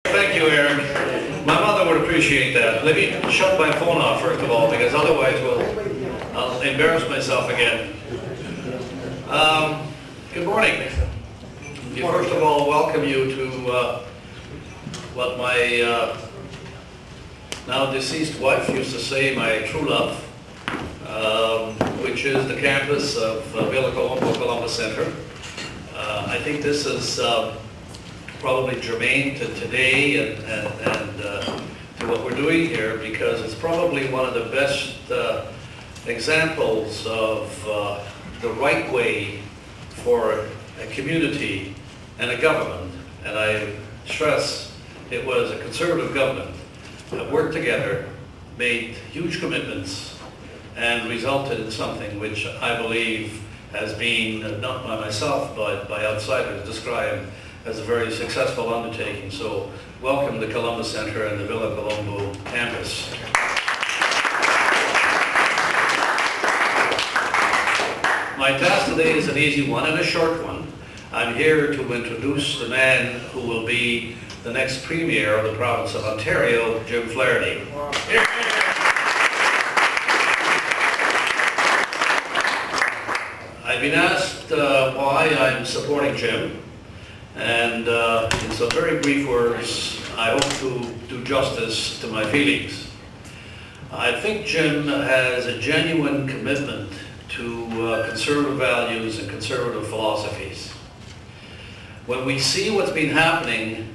Thank you, Aaron. My mother would appreciate that. Let me shut my phone off first of all, because otherwise I'll embarrass myself again. Good morning. First of all, welcome you to what my now deceased wife used to say, my true love, which is the campus of Villa Colombo Columbus Center. I think this is probably germane to today and to what we're doing here, because it's probably one of the best examples of the right way for a community and a government, and I stress it was a conservative government that worked together, made huge commitments, and resulted in something which I believe has been, not by myself, but by outsiders, described as a very successful undertaking. So welcome to Columbus Center and the Villa Colombo campus. My task today is an easy one and a short one. I'm here to introduce the man who will be the next Premier of the province of Ontario, Jim Flaherty. I've been asked why I'm supporting Jim, and in some very brief words, I hope to do justice to my feelings. I think Jim has a genuine commitment to conservative values and conservative philosophies. When we see what's been happening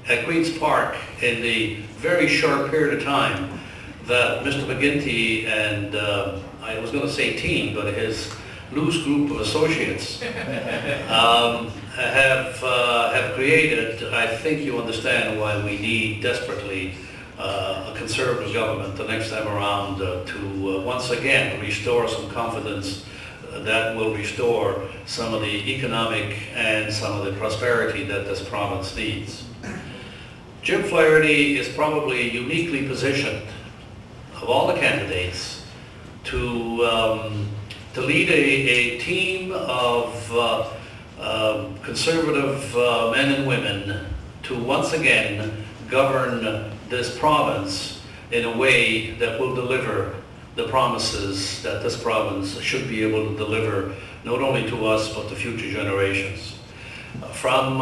at Queen's Park in the very short period of time that Mr. McGuinty and I was going to say team, but his loose group of associates have created, I think you understand why we need desperately a conservative government the next time around to once again restore some confidence that will restore some of the economic and some of the prosperity that this province needs. Jim Flaherty is probably uniquely positioned of all the candidates to lead a team of conservative men and women to once again govern this province in a way that will deliver the promises that this province should be able to deliver, not only to us but to future generations. From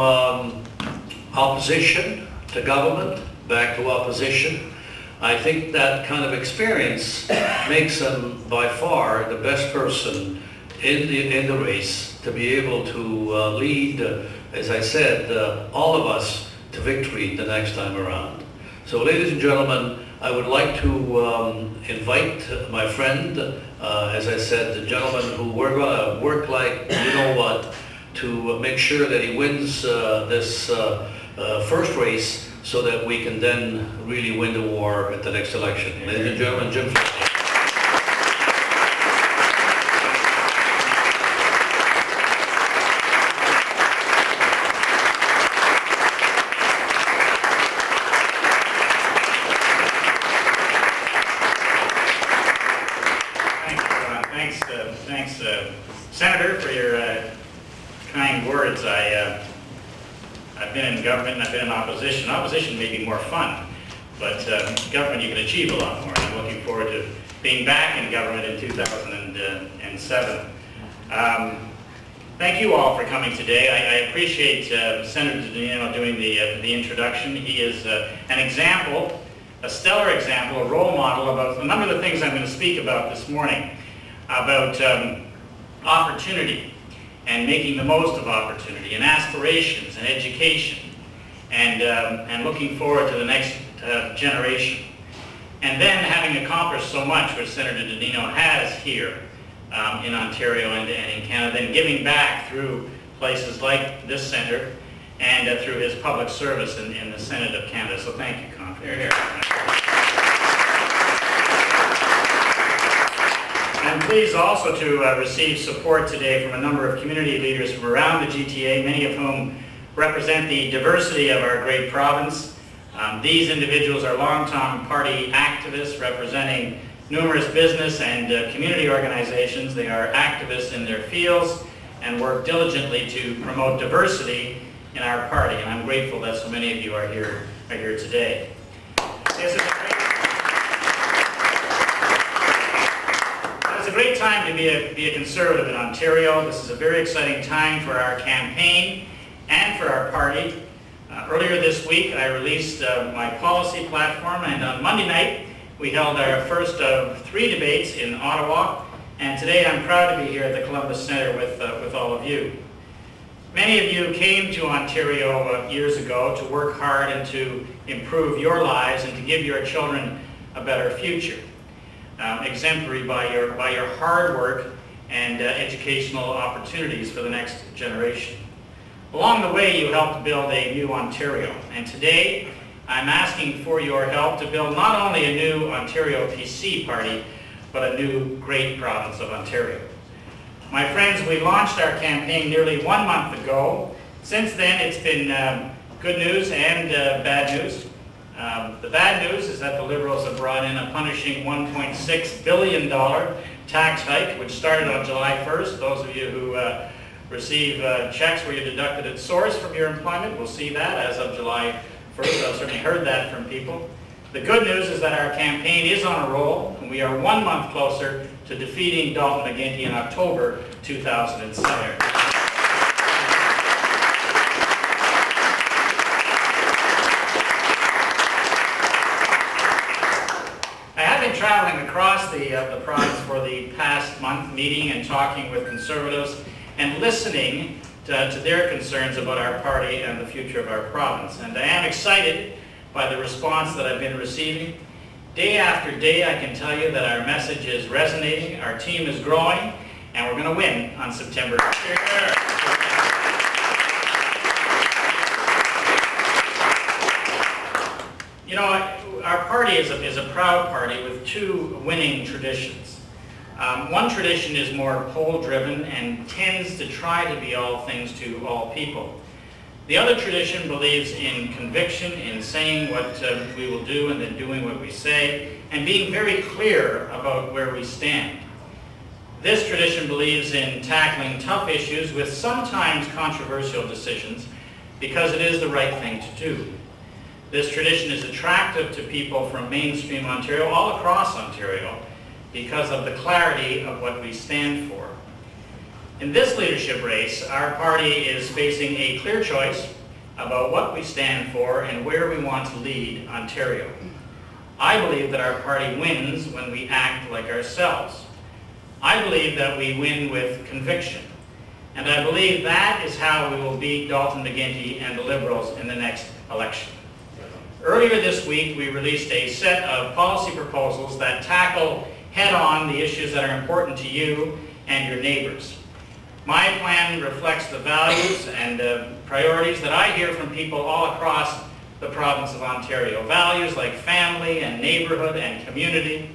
opposition to government, back to opposition, I think that kind of experience makes him by far the best person in the race to be able to lead, as I said, all of us to victory the next time around. So ladies and gentlemen, I would like to invite my friend, as I said, the gentleman who we're going to work like you know what, to make sure that he wins this first race so that we can then really win the war at the next election. Ladies and gentlemen, Jim Flaherty. Thanks, Senator, for your kind words. I've been in government and I've been in opposition. Opposition may be more fun, but government you can achieve a lot more. I'm looking forward to being back in government in 2007. Thank you all for coming today. I appreciate Senator Dodino doing the introduction. He is an example, a stellar example, a role model about a number of the things I'm going to speak about this morning, about opportunity and making the most of opportunity and aspirations and education and looking forward to the next generation. And then having accomplished so much, which Senator Dodino has here in Ontario and in Canada, then giving back through places like this centre and through his public service in the Senate of Canada. So thank you, Con, for your here. I'm pleased also to receive support today from a number of community leaders from around the GTA, many of whom represent the diversity of our great province. These individuals are long-time party activists representing numerous business and community organizations. They are activists in their fields and work diligently to promote diversity in our party, and I'm grateful that so many of you are here today. It's a great time to be a Conservative in Ontario. This is a very exciting time for our campaign and for our party. Earlier this week, I released my policy platform, and on Monday night, we held our first of 3 debates in Ottawa, and today I'm proud to be here at the Columbus Centre with all of you. Many of you came to Ontario years ago to work hard and to improve your lives and to give your children a better future, exemplary by your hard work and educational opportunities for the next generation. Along the way, you helped build a new Ontario, and today I'm asking for your help to build not only a new Ontario PC party, but a new great province of Ontario. My friends, we launched our campaign nearly 1 month ago. Since then, it's been good news and bad news. The bad news is that the Liberals have brought in a punishing $1.6 billion tax hike, which started on July 1st. Those of you who receive checks where you deducted at source from your employment will see that as of July 1st. I've certainly heard that from people. The good news is that our campaign is on a roll, and we are 1 month closer to defeating Dalton McGuinty in October 2007. I have been traveling across the province for the past month, meeting and talking with Conservatives and listening to their concerns about our party and the future of our province. And I am excited by the response that I've been receiving. Day after day, I can tell you that our message is resonating, our team is growing, and we're going to win on September 3rd. You know, our party is a proud party with 2 winning traditions. One tradition is more poll-driven and tends to try to be all things to all people. The other tradition believes in conviction, in saying what we will do and then doing what we say, and being very clear about where we stand. This tradition believes in tackling tough issues with sometimes controversial decisions because it is the right thing to do. This tradition is attractive to people from mainstream Ontario, all across Ontario, because of the clarity of what we stand for. In this leadership race, our party is facing a clear choice about what we stand for and where we want to lead Ontario. I believe that our party wins when we act like ourselves. I believe that we win with conviction. And I believe that is how we will beat Dalton McGuinty and the Liberals in the next election. Earlier this week, we released a set of policy proposals that tackle head-on the issues that are important to you and your neighbors. My plan reflects the values and priorities that I hear from people all across the province of Ontario. Values like family and neighborhood and community.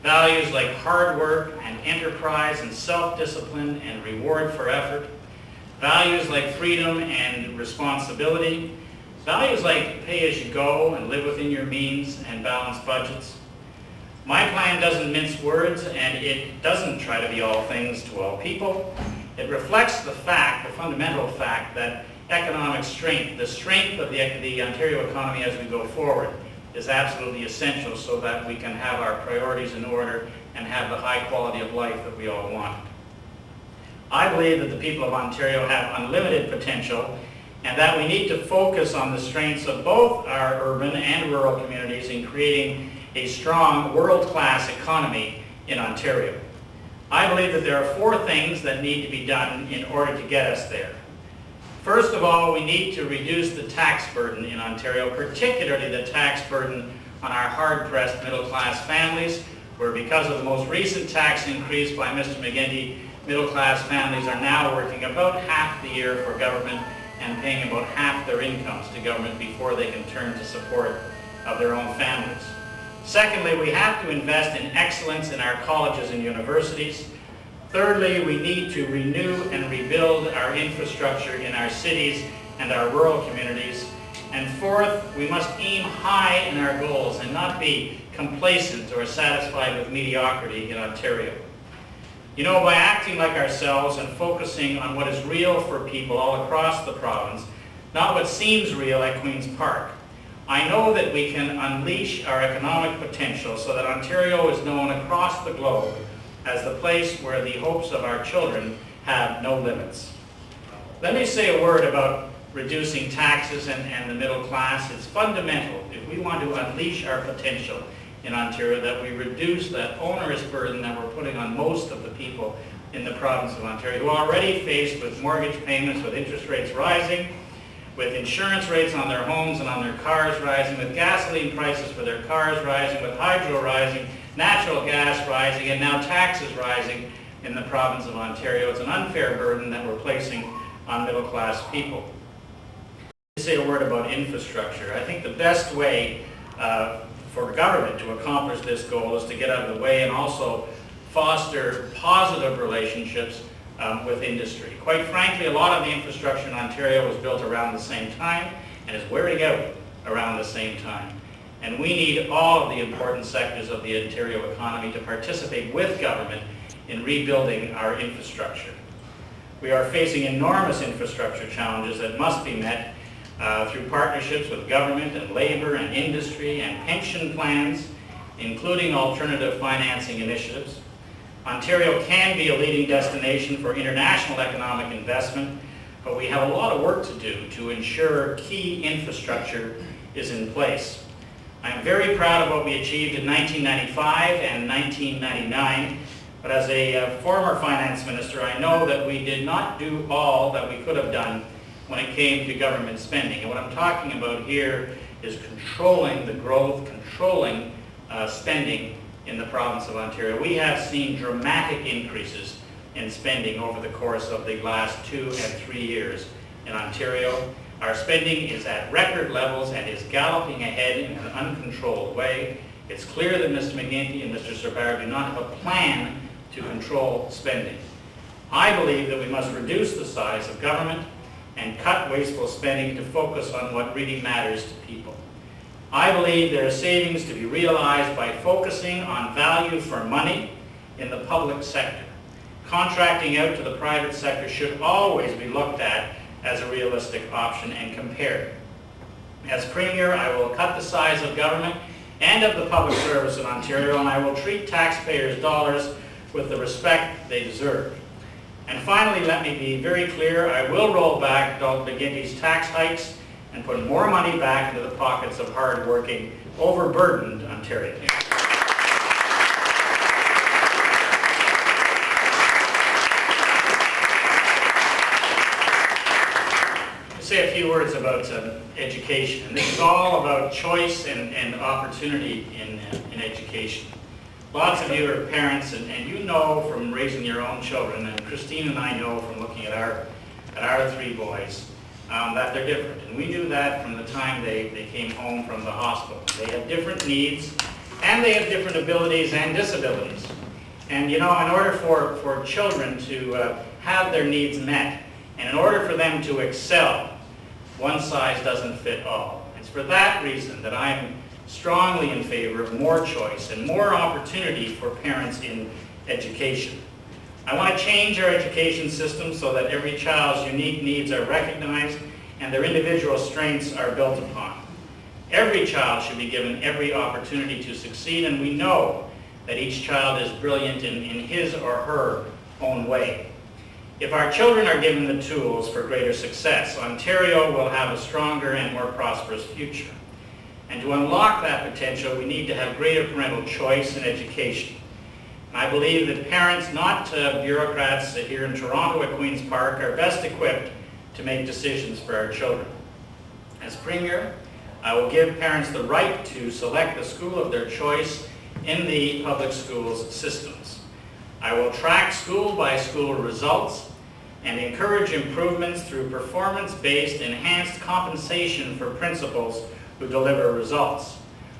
Values like hard work and enterprise and self-discipline and reward for effort. Values like freedom and responsibility. Values like pay as you go and live within your means and balanced budgets. My plan doesn't mince words, and it doesn't try to be all things to all people. It reflects the fundamental fact that economic strength, the strength of the Ontario economy as we go forward, is absolutely essential so that we can have our priorities in order and have the high quality of life that we all want. I believe that the people of Ontario have unlimited potential and that we need to focus on the strengths of both our urban and rural communities in creating a strong world-class economy in Ontario. I believe that there are 4 things that need to be done in order to get us there. First of all, we need to reduce the tax burden in Ontario, particularly the tax burden on our hard-pressed middle-class families, where because of the most recent tax increase by Mr. McGuinty, middle-class families are now working about half the year for government and paying about half their incomes to government before they can turn to support of their own families. Secondly, we have to invest in excellence in our colleges and universities. Thirdly, we need to renew and rebuild our infrastructure in our cities and our rural communities. And fourth, we must aim high in our goals and not be complacent or satisfied with mediocrity in Ontario. You know, by acting like ourselves and focusing on what is real for people all across the province, not what seems real at Queen's Park, I know that we can unleash our economic potential so that Ontario is known across the globe as the place where the hopes of our children have no limits. Let me say a word about reducing taxes and the middle class. It's fundamental if we want to unleash our potential in Ontario that we reduce that onerous burden that we're putting on most of the people in the province of Ontario who are already faced with mortgage payments, with interest rates rising, with insurance rates on their homes and on their cars rising, with gasoline prices for their cars rising, with hydro rising, natural gas rising, and now taxes rising in the province of Ontario. It's an unfair burden that we're placing on middle-class people. To say a word about infrastructure, I think the best way for government to accomplish this goal is to get out of the way and also foster positive relationships with industry. Quite frankly, a lot of the infrastructure in Ontario was built around the same time and is wearing out around the same time. And we need all of the important sectors of the Ontario economy to participate with government in rebuilding our infrastructure. We are facing enormous infrastructure challenges that must be met through partnerships with government and labor and industry and pension plans, including alternative financing initiatives. Ontario can be a leading destination for international economic investment, but we have a lot of work to do to ensure key infrastructure is in place. I am very proud of what we achieved in 1995 and 1999, but as a former finance minister, I know that we did not do all that we could have done when it came to government spending. And what I'm talking about here is controlling the growth, controlling spending in the province of Ontario. We have seen dramatic increases in spending over the course of the last 2 and 3 years in Ontario. Our spending is at record levels and is galloping ahead in an uncontrolled way. It's clear that Mr. McGuinty and Mr. Sir do not have a plan to control spending. I believe that we must reduce the size of government and cut wasteful spending to focus on what really matters to people. I believe there are savings to be realized by focusing on value for money in the public sector. Contracting out to the private sector should always be looked at as a realistic option and compared. As Premier, I will cut the size of government and of the public service in Ontario, and I will treat taxpayers' dollars with the respect they deserve. And finally, let me be very clear, I will roll back Dr. McGuinty's tax hikes and put more money back into the pockets of hard-working, overburdened Ontarians. I'll say a few words about education. And this is all about choice and opportunity in education. Lots of you are parents, and you know from raising your own children, and Christine and I know from looking at our 3 boys, that they're different. And we knew that from the time they came home from the hospital. They have different needs, and they have different abilities and disabilities. And you know, in order for children to have their needs met, and in order for them to excel, one size doesn't fit all. It's for that reason that I'm strongly in favor of more choice and more opportunity for parents in education. I want to change our education system so that every child's unique needs are recognized and their individual strengths are built upon. Every child should be given every opportunity to succeed, and we know that each child is brilliant in his or her own way. If our children are given the tools for greater success, Ontario will have a stronger and more prosperous future. And to unlock that potential, we need to have greater parental choice in education. And I believe that parents, not bureaucrats here in Toronto at Queen's Park, are best equipped to make decisions for our children. As Premier, I will give parents the right to select the school of their choice in the public schools systems. I will track school-by-school results and encourage improvements through performance-based enhanced compensation for principals who deliver results.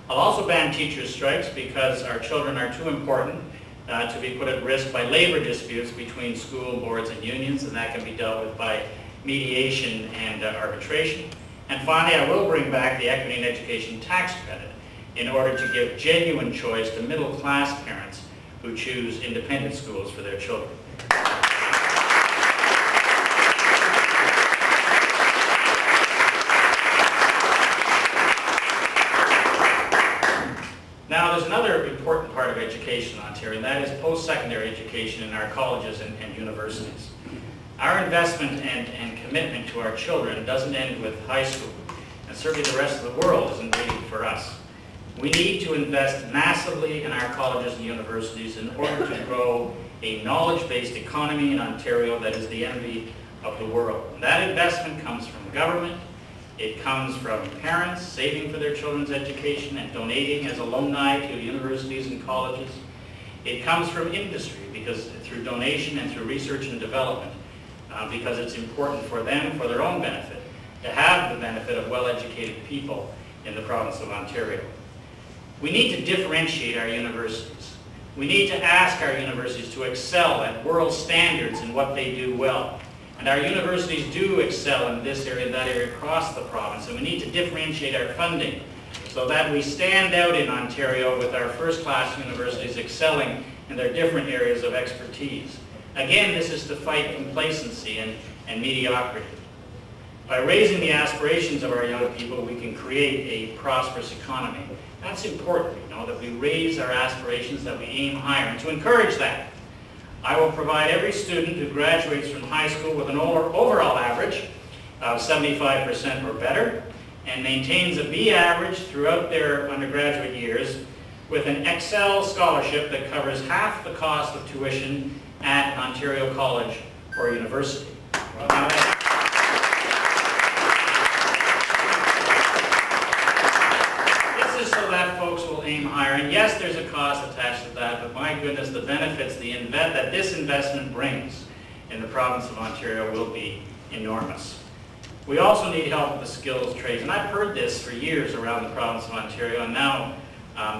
I'll also ban teachers' strikes because our children are too important to be put at risk by labor disputes between school boards and unions, and that can be dealt with by mediation and arbitration. And finally, I will bring back the Equity in Education tax credit in order to give genuine choice to middle-class parents who choose independent schools for their children. Now, there's another important part of education in Ontario, and that is post-secondary education in our colleges and universities. Our investment and commitment to our children doesn't end with high school, and certainly the rest of the world isn't waiting for us. We need to invest massively in our colleges and universities in order to grow a knowledge-based economy in Ontario that is the envy of the world. And that investment comes from government. It comes from parents saving for their children's education and donating as alumni to universities and colleges. It comes from industry, because through donation and through research and development, because it's important for them, for their own benefit, to have the benefit of well-educated people in the province of Ontario. We need to differentiate our universities. We need to ask our universities to excel at world standards in what they do well. And our universities do excel in this area and that area across the province, and we need to differentiate our funding so that we stand out in Ontario with our first-class universities excelling in their different areas of expertise. Again, this is to fight complacency and mediocrity. By raising the aspirations of our young people, we can create a prosperous economy. That's important, that we raise our aspirations, that we aim higher. And to encourage that, I will provide every student who graduates from high school with an overall average of 75% or better and maintains a B average throughout their undergraduate years with an Excel scholarship that covers half the cost of tuition at an Ontario college or university. This is so that folks will aim higher. And yes, there's a cost attached to that, but my goodness, the benefits that this investment brings in the province of Ontario will be enormous. We also need help with the skills trades, and I've heard this for years around the province of Ontario, and now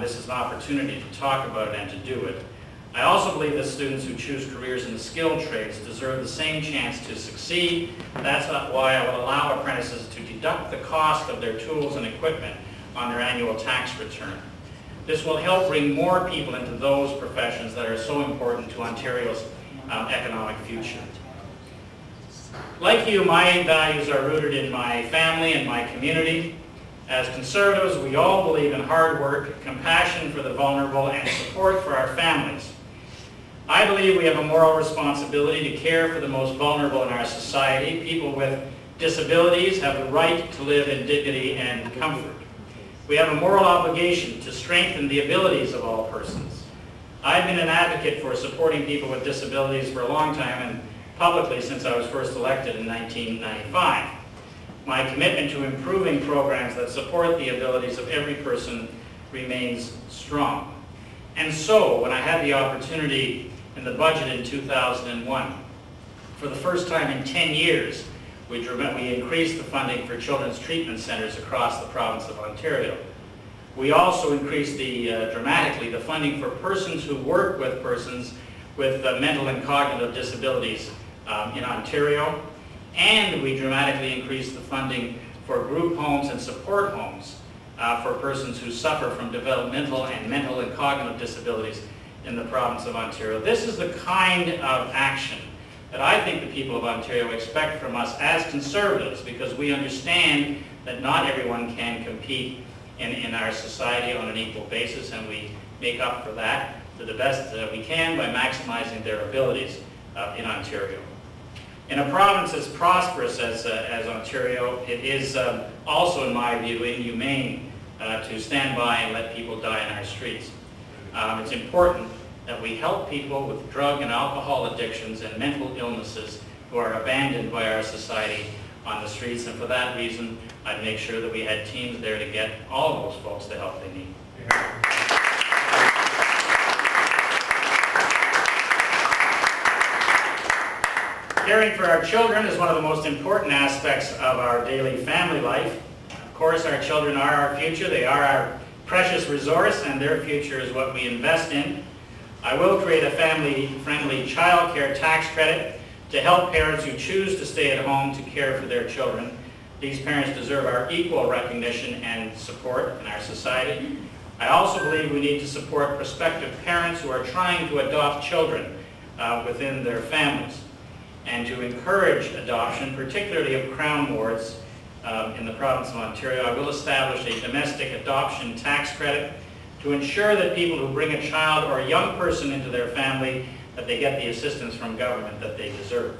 this is an opportunity to talk about it and to do it. I also believe that students who choose careers in the skilled trades deserve the same chance to succeed. That's why I will allow apprentices to deduct the cost of their tools and equipment on their annual tax return. This will help bring more people into those professions that are so important to Ontario's economic future. Like you, my values are rooted in my family and my community. As Conservatives, we all believe in hard work, compassion for the vulnerable, and support for our families. I believe we have a moral responsibility to care for the most vulnerable in our society. People with disabilities have the right to live in dignity and comfort. We have a moral obligation to strengthen the abilities of all persons. I've been an advocate for supporting people with disabilities for a long time, and publicly since I was first elected in 1995. My commitment to improving programs that support the abilities of every person remains strong. And so, when I had the opportunity in the budget in 2001, for the first time in 10 years, we increased the funding for children's treatment centers across the province of Ontario. We also increased dramatically the funding for persons who work with persons with mental and cognitive disabilities in Ontario. And we dramatically increased the funding for group homes and support homes for persons who suffer from developmental and mental and cognitive disabilities in the province of Ontario. This is the kind of action that I think the people of Ontario expect from us as Conservatives, because we understand that not everyone can compete in our society on an equal basis, and we make up for that to the best that we can by maximizing their abilities in Ontario. In a province as prosperous as Ontario, it is also, in my view, inhumane to stand by and let people die in our streets. It's important that we help people with drug and alcohol addictions and mental illnesses who are abandoned by our society on the streets, and for that reason, I'd make sure that we had teams there to get all of those folks the help they need. Caring for our children is one of the most important aspects of our daily family life. Of course, our children are our future. They are our precious resource, and their future is what we invest in. I will create a family-friendly child care tax credit to help parents who choose to stay at home to care for their children. These parents deserve our equal recognition and support in our society. I also believe we need to support prospective parents who are trying to adopt children within their families, and to encourage adoption, particularly of Crown wards in the province of Ontario. I will establish a domestic adoption tax credit to ensure that people who bring a child or a young person into their family, that they get the assistance from government that they deserve.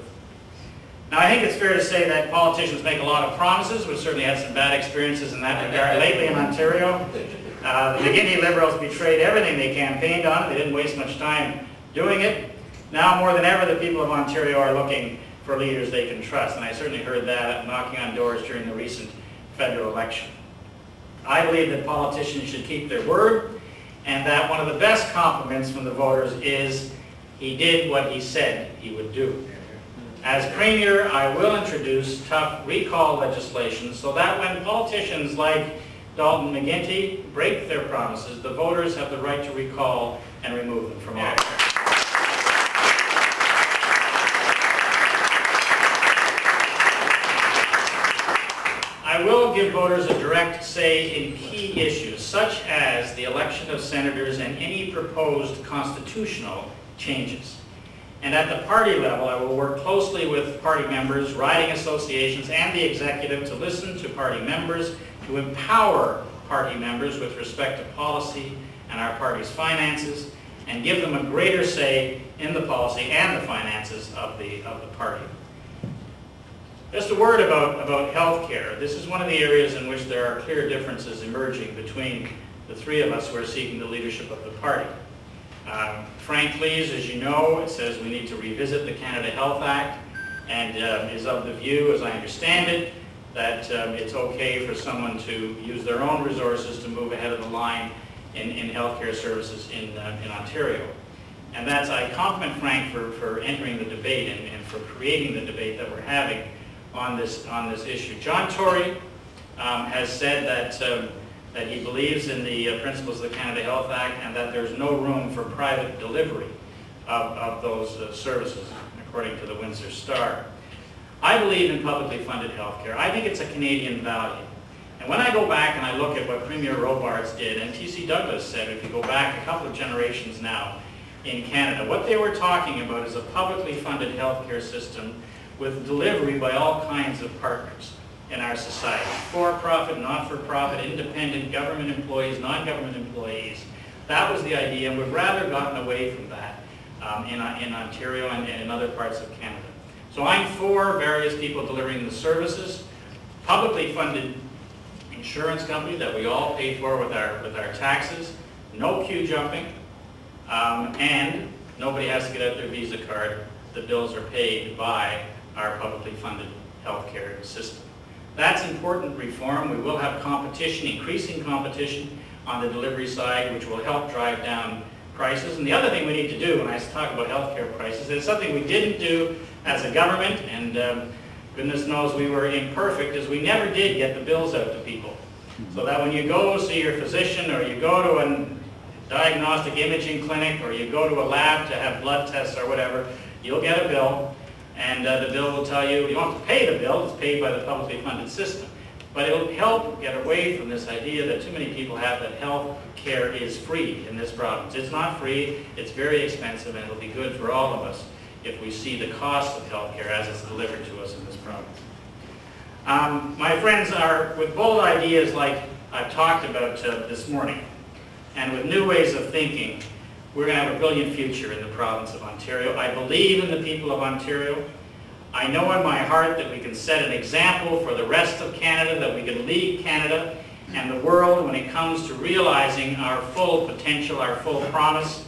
Now, I think it's fair to say that politicians make a lot of promises. We've certainly had some bad experiences in that regard lately in Ontario. The McGuinty Liberals betrayed everything they campaigned on. They didn't waste much time doing it. Now, more than ever, the people of Ontario are looking for leaders they can trust, and I certainly heard that knocking on doors during the recent federal election. I believe that politicians should keep their word, and that one of the best compliments from the voters is he did what he said he would do. As Premier, I will introduce tough recall legislation so that when politicians like Dalton McGuinty break their promises, the voters have the right to recall and remove them from office. I will give voters a direct say in key issues, such as the election of senators and any proposed constitutional changes. And at the party level, I will work closely with party members, riding associations, and the executive to listen to party members, to empower party members with respect to policy and our party's finances, and give them a greater say in the policy and the finances of the party. Just a word about health care. This is one of the areas in which there are clear differences emerging between the three of us who are seeking the leadership of the party. Frank Cleese, as you know, it says we need to revisit the Canada Health Act, and is of the view, as I understand it, that it's okay for someone to use their own resources to move ahead of the line in healthcare services in Ontario. And that's, I compliment Frank for entering the debate and for creating the debate that we're having on this issue. John Tory has said that he believes in the principles of the Canada Health Act and that there's no room for private delivery of those services, according to the Windsor Star. I believe in publicly funded health care. I think it's a Canadian value. And when I go back and I look at what Premier Robarts did, and T.C. Douglas said, if you go back a couple of generations now in Canada, what they were talking about is a publicly funded health care system with delivery by all kinds of partners in our society. For-profit, not-for-profit, independent, government employees, non-government employees. That was the idea, and we've rather gotten away from that in Ontario and in other parts of Canada. So I'm for various people delivering the services, publicly funded insurance company that we all pay for with our taxes, no queue jumping, and nobody has to get out their Visa card. The bills are paid by our publicly funded healthcare system. That's important reform. We will have competition, increasing competition on the delivery side, which will help drive down prices. And the other thing we need to do when I talk about healthcare prices, it's something we didn't do as a government, and goodness knows we were imperfect, is we never did get the bills out to people. So that when you go see your physician, or you go to a diagnostic imaging clinic, or you go to a lab to have blood tests or whatever, you'll get a bill, and the bill will tell you don't have to pay the bill, it's paid by the publicly funded system. But it'll help get away from this idea that too many people have that health care is free in this province. It's not free, it's very expensive, and it'll be good for all of us if we see the cost of health care as it's delivered to us in this province. My friends, are with bold ideas like I've talked about this morning, and with new ways of thinking, we're going to have a brilliant future in the province of Ontario. I believe in the people of Ontario. I know in my heart that we can set an example for the rest of Canada, that we can lead Canada and the world when it comes to realizing our full potential, our full promise.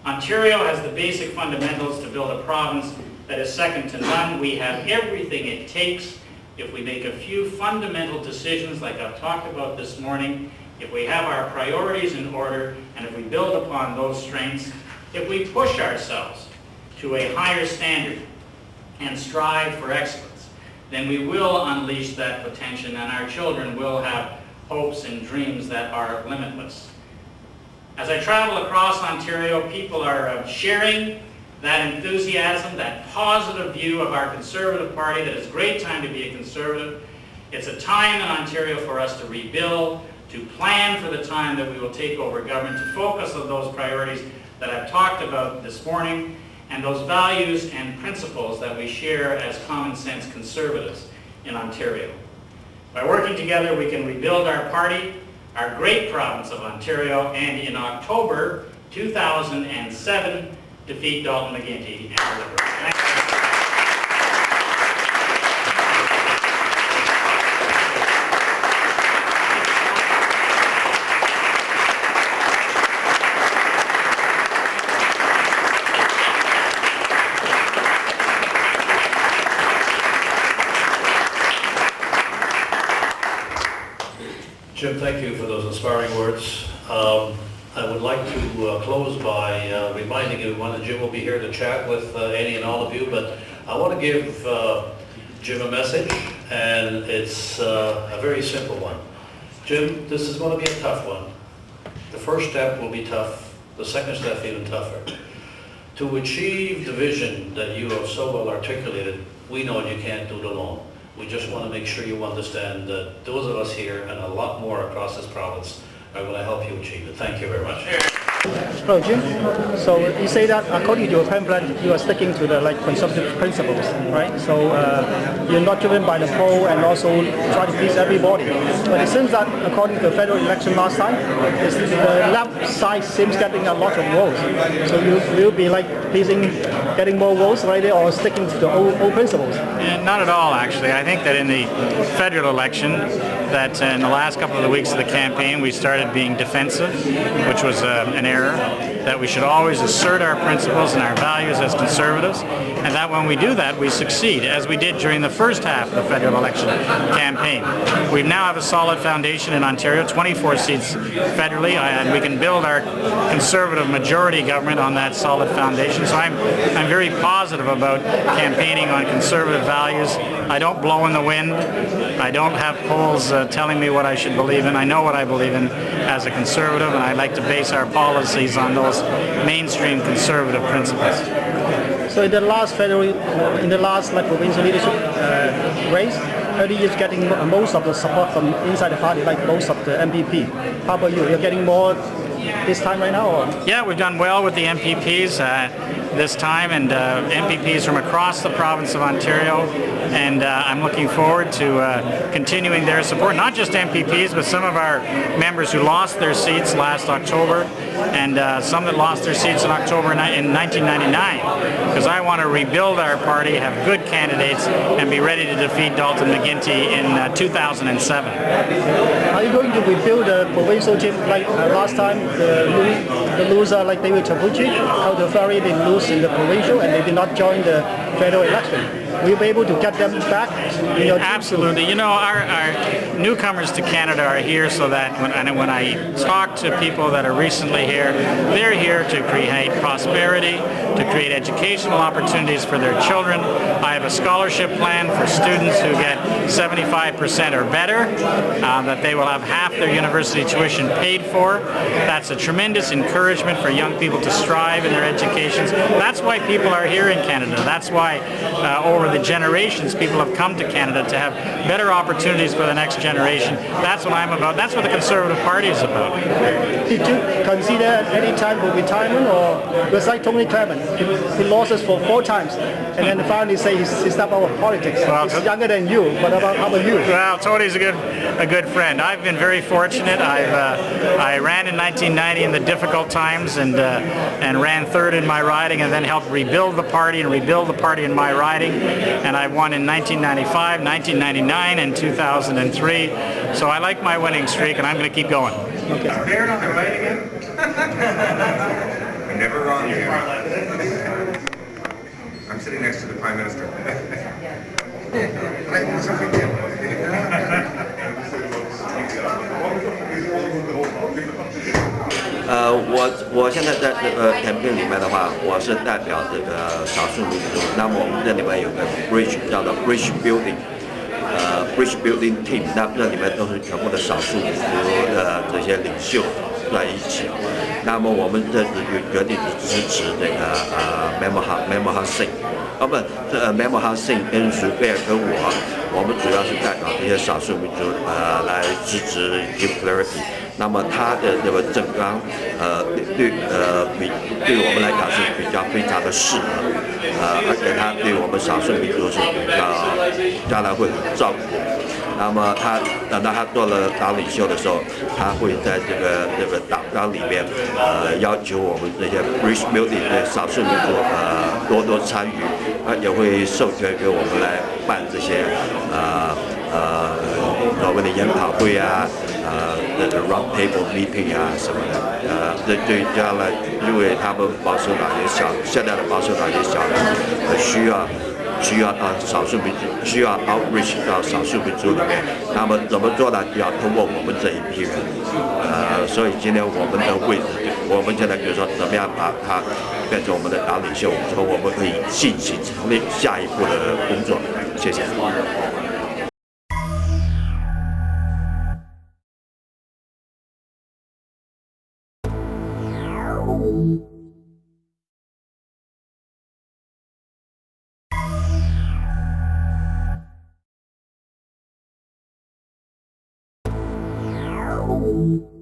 Ontario has the basic fundamentals to build a province that is second to none. We have everything it takes if we make a few fundamental decisions like I've talked about this morning, if we have our priorities in order, and if we build upon those strengths, if we push ourselves to a higher standard and strive for excellence, then we will unleash that potential, and our children will have hopes and dreams that are limitless. As I travel across Ontario, people are sharing that enthusiasm, that positive view of our Conservative Party, that it's a great time to be a Conservative. It's a time in Ontario for us to rebuild, to plan for the time that we will take over government, to focus on those priorities that I've talked about this morning, and those values and principles that we share as common sense Conservatives in Ontario. By working together, we can rebuild our party, our great province of Ontario, and in October 2007, defeat Dalton McGuinty and the Liberals. Thank you. Jim, thank you for those inspiring words. I would like to close by reminding everyone that Jim will be here to chat with any and all of you, but I want to give Jim a message, and it's a very simple one. Jim, this is going to be a tough one. The first step will be tough, the second step even tougher. To achieve the vision that you have so well articulated, we know you can't do it alone. We just want to make sure you understand that those of us here and a lot more across this province are going to help you achieve it. Thank you very much. Hello, Jim. So you say that according to your pamphlet, you are sticking to the conservative principles, right? So you're not driven by the poll and also try to please everybody. But it seems that according to the federal election last time, the left side seems getting a lot of votes. So you will be pleasing, getting more votes right there, or sticking to the old principles? Not at all, actually. I think that in the federal election, that in the last couple of the weeks of the campaign, we started being defensive, which was an error, that we should always assert our principles and our values as Conservatives, and that when we do that, we succeed, as we did during the first half of the federal election campaign. We now have a solid foundation in Ontario, 24 seats federally, and we can build our Conservative majority government on that solid foundation. So I'm very positive about campaigning on Conservative values. I don't blow in the wind. I don't have polls telling me what I should believe in. I know what I believe in as a Conservative, and I like to base our policies on those mainstream Conservative principles. So in the last provincial leadership race, Flaherty is getting most of the support from inside the party, like most of the MPP. How about you? You're getting more this time right now? Or? Yeah, we've done well with the MPPs this time, and MPPs from across the province of Ontario, and I'm looking forward to continuing their support, not just MPPs, but some of our members who lost their seats last October, and some that lost their seats in October in 1999, because I want to rebuild our party, have good candidates, and be ready to defeat Dalton McGuinty in 2007. Are you going to rebuild the provincial team like last time, the loser like David Chapucci, how the Flaherty did lose in the provincial and they did not join the federal election? Will you be able to get them back? Absolutely. You know, our newcomers to Canada are here so that when I talk to people that are recently here, they're here to create prosperity, to create educational opportunities for their children. I have a scholarship plan for students who get 75% or better, that they will have half their university tuition paid for. That's a tremendous encouragement for young people to strive in their educations. That's why people are here in Canada. That's why over the generations people have come to Canada, to have better opportunities for the next generation. That's what I'm about. That's what the Conservative Party is about. Did you consider any time for retirement, or because like Tony Clement, he lost us for 4 times, and then finally say he's stepped out of politics. Well, he's younger than you, but how about you? Well, Tony's a good friend. I've been very fortunate. I ran in 1990 in the difficult times, and ran third in my riding, and then helped rebuild the party in my riding. And I won in 1995, 1999, and 2003. So I like my winning streak, and I'm going to keep going. Okay. Baird on the right again? I'm never wrong here. I'm sitting next to the Prime Minister. Well, 我现在在这个 campaign 里面的话，我是代表这个少数民族。那么我们这里面有个 bridge 叫做 bridge building。Bridge Building Team， 那这里面都是全部的少数民族这些领袖在一起。那么我们这次就决定支持这个Manmohan Singh。Manmohan Singh 跟苏贝尔跟我们主要是代表这些少数民族来支持 Flaherty。那么他的这个政纲对我们来讲是非常的适合，而且他对我们少数民族是将来会很照顾。那么等到他做了党领袖的时候，他会在这个党纲里面要求我们这些 bridge building 的少数民族多参与，也会授权给我们来办这些所谓的研讨会啊，round table meeting 啊什么的，对将来，因为他们保守党也小，现在的保守党也小了，需要到少数民族，需要 outreach 到少数民族里面。那么怎么做呢？要通过我们这一批人，所以今天我们的位置，我们现在比如说怎么样把它变成我们的党领袖，说我们可以进行成立下一步的工作。谢谢。Thank you.